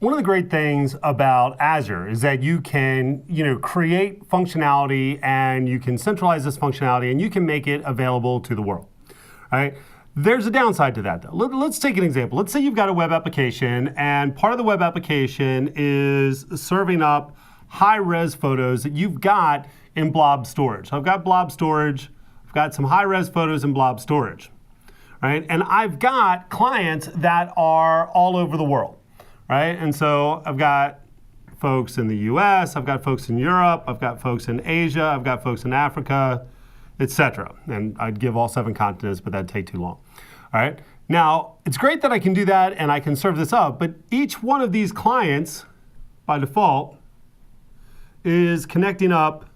One of the great things about Azure is that you can, create functionality and you can centralize this functionality and you can make it available to the world, right? There's a downside to that though. Let's take an example. Let's say you've got a web application and part of the web application is serving up high-res photos that you've got in blob storage. So I've got blob storage, I've got some high-res photos in blob storage, right? And I've got clients that are all over the world. Right? And so I've got folks in the US, I've got folks in Europe, I've got folks in Asia, I've got folks in Africa, etc. And I'd give all 7 continents, but that'd take too long. All right. Now, it's great that I can do that and I can serve this up, but each one of these clients, by default, is connecting up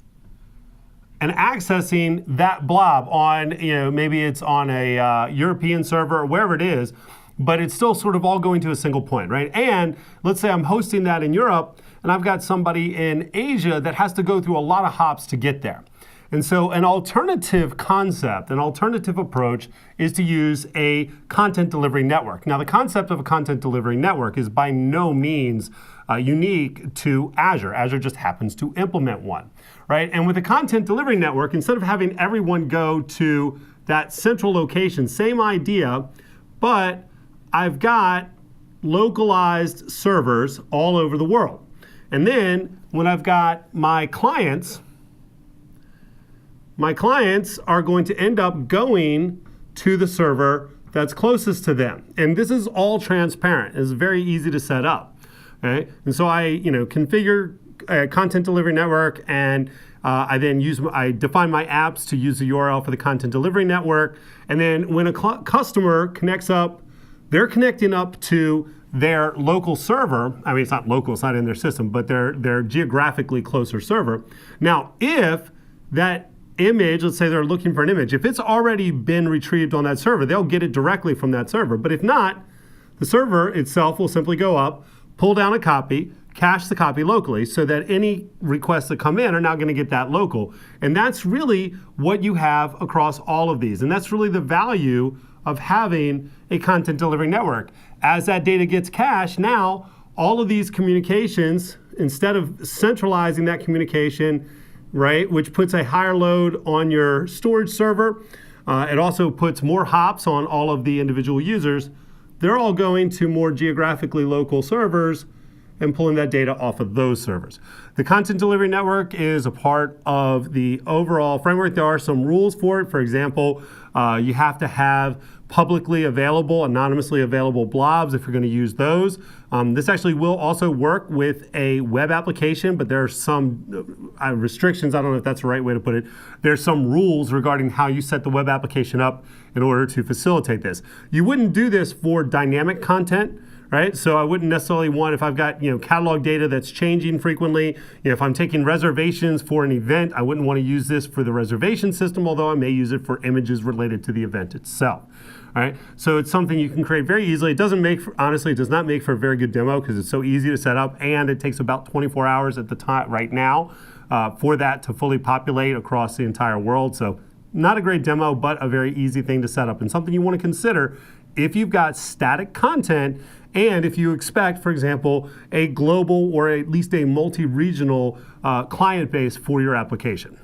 and accessing that blob on, maybe it's on a European server or wherever it is, but it's still sort of all going to a single point, right? And let's say I'm hosting that in Europe and I've got somebody in Asia that has to go through a lot of hops to get there. And so an alternative concept, an alternative approach is to use a content delivery network. Now the concept of a content delivery network is by no means unique to Azure. Azure just happens to implement one, right? And with a content delivery network, instead of having everyone go to that central location, same idea, but I've got localized servers all over the world. And then when I've got my clients are going to end up going to the server that's closest to them. And this is all transparent. It's very easy to set up. Okay? And so I configure a content delivery network and I define my apps to use the URL for the content delivery network. And then when a customer connects up, they're connecting up to their local server. I mean, it's not local, it's not in their system, but their geographically closer server. Now, if that image, let's say they're looking for an image, if it's already been retrieved on that server, they'll get it directly from that server. But if not, the server itself will simply go up, pull down a copy, cache the copy locally so that any requests that come in are now going to get that local. And that's really what you have across all of these. And that's really the value of having a content delivery network. As that data gets cached, now all of these communications, instead of centralizing that communication, right, which puts a higher load on your storage server, it also puts more hops on all of the individual users. They're all going to more geographically local servers and pulling that data off of those servers. The content delivery network is a part of the overall framework. There are some rules for it. For example, you have to have publicly available, anonymously available blobs if you're going to use those. This actually will also work with a web application, but there are some restrictions. I don't know if that's the right way to put it. There's some rules regarding how you set the web application up in order to facilitate this. You wouldn't do this for dynamic content, right? So I wouldn't necessarily want, if I've got catalog data that's changing frequently, if I'm taking reservations for an event, I wouldn't want to use this for the reservation system, although I may use it for images related to the event itself. All right, so it's something you can create very easily. It doesn't make, honestly, it does not make for a very good demo because it's so easy to set up, and it takes about 24 hours at the time right now for that to fully populate across the entire world. So not a great demo, but a very easy thing to set up and something you want to consider if you've got static content and if you expect, for example, a global or at least a multi-regional client base for your application.